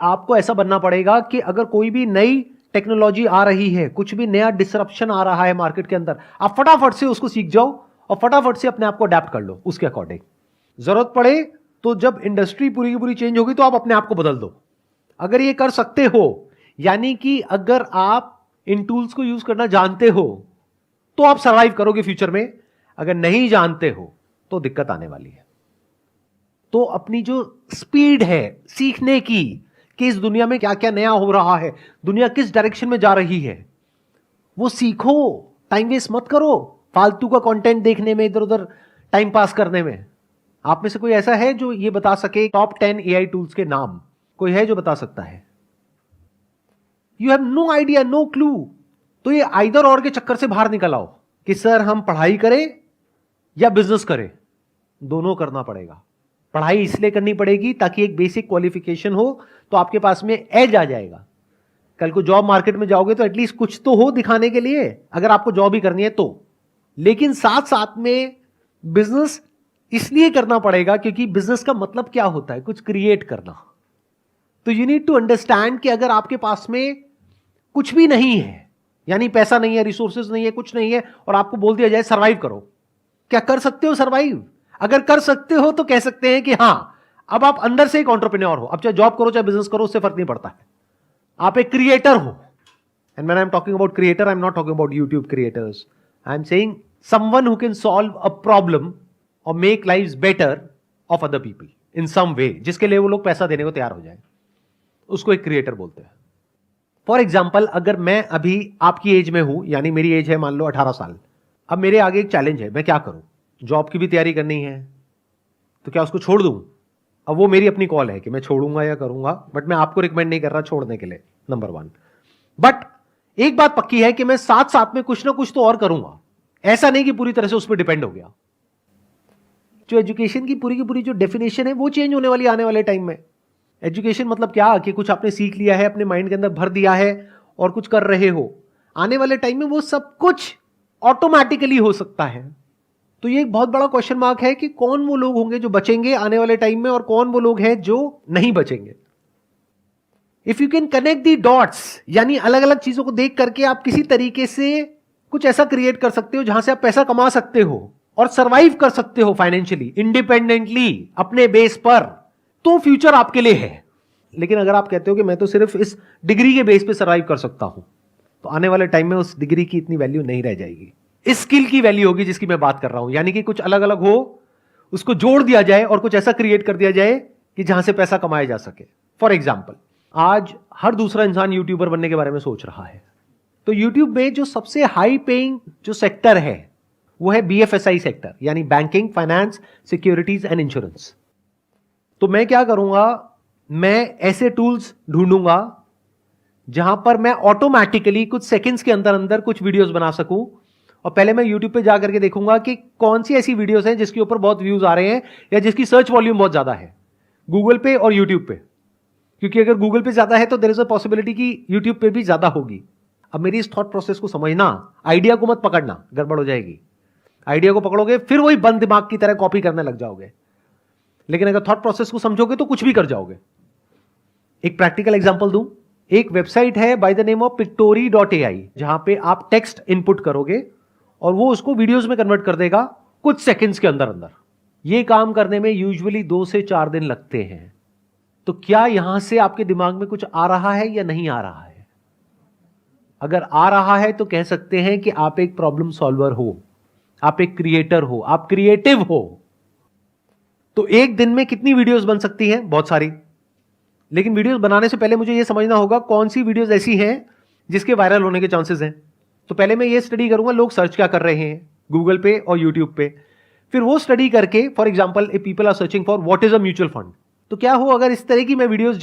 आपको ऐसा बनना पड़ेगा कि अगर कोई भी नई टेक्नोलॉजी आ रही है, कुछ भी नया डिसरप्शन आ रहा है मार्केट के अंदर, आप फटाफट से उसको सीख जाओ और फटाफट से अपने आप को अडेप्ट कर लो उसके अकॉर्डिंग। जरूरत पड़े तो जब इंडस्ट्री पूरी की पूरी चेंज होगी तो आप अपने आप को बदल दो। अगर ये कर सकते हो, यानी कि अगर आप इन टूल्स को यूज करना जानते हो तो आप सर्वाइव करोगे फ्यूचर में। अगर नहीं जानते हो तो दिक्कत आने वाली है। तो अपनी जो स्पीड है सीखने की कि इस दुनिया में क्या क्या नया हो रहा है, दुनिया किस डायरेक्शन में जा रही है, वो सीखो। टाइम वेस्ट मत करो फालतू का कंटेंट देखने में, इधर उधर टाइम पास करने में। आप में से कोई ऐसा है जो ये बता सके टॉप 10 एआई टूल्स के नाम? कोई है जो बता सकता है? You have no idea, no clue. तो ये आइदर और के चक्कर से बाहर निकल आओ कि सर हम पढ़ाई करें या बिजनेस करें। दोनों करना पड़ेगा। पढ़ाई इसलिए करनी पड़ेगी ताकि एक बेसिक क्वालिफिकेशन हो, तो आपके पास में एज आ जाएगा। कल को जॉब मार्केट में जाओगे तो एटलीस्ट कुछ तो हो दिखाने के लिए, अगर आपको जॉब ही करनी है तो। लेकिन साथ साथ में बिजनेस इसलिए करना पड़ेगा क्योंकि बिजनेस का मतलब क्या होता है? कुछ क्रिएट करना। तो यू नीड टू अंडरस्टैंड कि अगर आपके पास में कुछ भी नहीं है, यानी पैसा नहीं है, रिसोर्सेज नहीं है, कुछ नहीं है, और आपको बोल दिया जाए सर्वाइव करो, क्या कर सकते हो सर्वाइव? अगर कर सकते हो तो कह सकते हैं कि हां, अब आप अंदर से एक एंटरप्रेन्योर हो। अब चाहे जॉब करो चाहे बिजनेस करो, उससे फर्क नहीं पड़ता है, आप एक क्रिएटर हो। And when I am talking about creator, I am not talking about YouTube creators, I am saying someone who can solve a problem और make lives better off other people in some way, जिसके लिए वो लोग पैसा देने को तैयार हो जाए, उसको एक क्रिएटर बोलते हैं। फॉर एग्जाम्पल, अगर मैं अभी आपकी एज में हूं, यानी मेरी एज है मान लो 18 साल, अब मेरे आगे एक चैलेंज है, मैं क्या करूं? जॉब की भी तैयारी करनी है, तो क्या उसको छोड़ दूं? अब वो मेरी अपनी कॉल है कि मैं छोड़ूंगा या करूंगा, बट मैं आपको रिकमेंड नहीं कर रहा छोड़ने के लिए, नंबर 1। बट एक बात पक्की है कि मैं साथ साथ में कुछ ना कुछ तो और करूंगा। ऐसा नहीं कि पूरी तरह से उस पर डिपेंड हो गया। जो एजुकेशन की पूरी जो डेफिनेशन है वो चेंज होने वाली आने वाले टाइम में। एजुकेशन मतलब क्या कि कुछ आपने सीख लिया है, अपने माइंड के अंदर भर दिया है और कुछ कर रहे हो। आने वाले टाइम में वो सब कुछ ऑटोमेटिकली हो सकता है। तो ये एक बहुत बड़ा क्वेश्चन मार्क है कि कौन वो लोग होंगे जो बचेंगे आने वाले टाइम में और कौन वो लोग हैं जो नहीं बचेंगे। If you can connect the dots, यानी अलग अलग चीजों को देख करके आप किसी तरीके से कुछ ऐसा क्रिएट कर सकते हो जहां से आप पैसा कमा सकते हो और सरवाइव कर सकते हो फाइनेंशियली, इंडिपेंडेंटली, अपने बेस पर, तो फ्यूचर आपके लिए है। लेकिन अगर आप कहते हो कि मैं तो सिर्फ इस डिग्री के बेस पे सरवाइव कर सकता हूं, तो आने वाले टाइम में उस डिग्री की इतनी वैल्यू नहीं रह जाएगी। इस स्किल की वैल्यू होगी जिसकी मैं बात कर रहा हूं, यानी कि कुछ अलग अलग हो, उसको जोड़ दिया जाए और कुछ ऐसा क्रिएट कर दिया जाए कि जहां से पैसा कमाया जा सके। फॉर एग्जाम्पल, आज हर दूसरा इंसान यूट्यूबर बनने के बारे में सोच रहा है। तो यूट्यूब में जो सबसे हाई पेइंग जो सेक्टर है वो है BFSI सेक्टर, यानी banking, finance, securities and insurance. तो मैं क्या करूंगा, मैं ऐसे टूल्स ढूंढूंगा जहां पर मैं ऑटोमेटिकली कुछ सेकंड्स के अंदर अंदर कुछ वीडियोस बना सकूं। और पहले मैं यूट्यूब पे जाकर के देखूंगा कि कौन सी ऐसी वीडियोस हैं जिसके ऊपर बहुत व्यूज आ रहे हैं या जिसकी सर्च वॉल्यूम बहुत ज्यादा है, गूगल पे और यूट्यूब पे। क्योंकि अगर गूगल पे ज्यादा है तो देयर इज अ पॉसिबिलिटी कि यूट्यूब पे भी ज्यादा होगी। अब मेरी इस थॉट प्रोसेस को समझना, आइडिया को मत पकड़ना, गड़बड़ हो जाएगी। आइडिया को पकड़ोगे फिर वही बंद दिमाग की तरह कॉपी करने लग जाओगे। लेकिन अगर थॉट प्रोसेस को समझोगे तो कुछ भी कर जाओगे। एक प्रैक्टिकल एग्जांपल दूं, एक वेबसाइट है by the name of pictory.ai, जहां पे आप टेक्स्ट इनपुट करोगे और वो उसको वीडियोस में कन्वर्ट कर देगा कुछ सेकंड्स के अंदर अंदर। ये काम करने में यूजुअली 2 से 4 दिन लगते हैं। तो क्या यहां से आपके दिमाग में कुछ आ रहा है या नहीं आ रहा है? अगर आ रहा है तो कह सकते हैं कि आप एक प्रॉब्लम सॉल्वर हो, आप एक क्रिएटर हो, आप क्रिएटिव हो। तो एक दिन में कितनी वीडियोस बन सकती हैं? बहुत सारी। लेकिन वीडियोस बनाने से पहले मुझे यह समझना होगा कौन सी वीडियोस ऐसी हैं जिसके वायरल होने के चांसेस हैं। तो पहले मैं ये स्टडी करूंगा लोग सर्च क्या कर रहे हैं गूगल पे और यूट्यूब पे। फिर वो स्टडी करके, for example, if people are searching for what is a mutual fund, तो क्या हो अगर इस तरह की मैं वीडियोस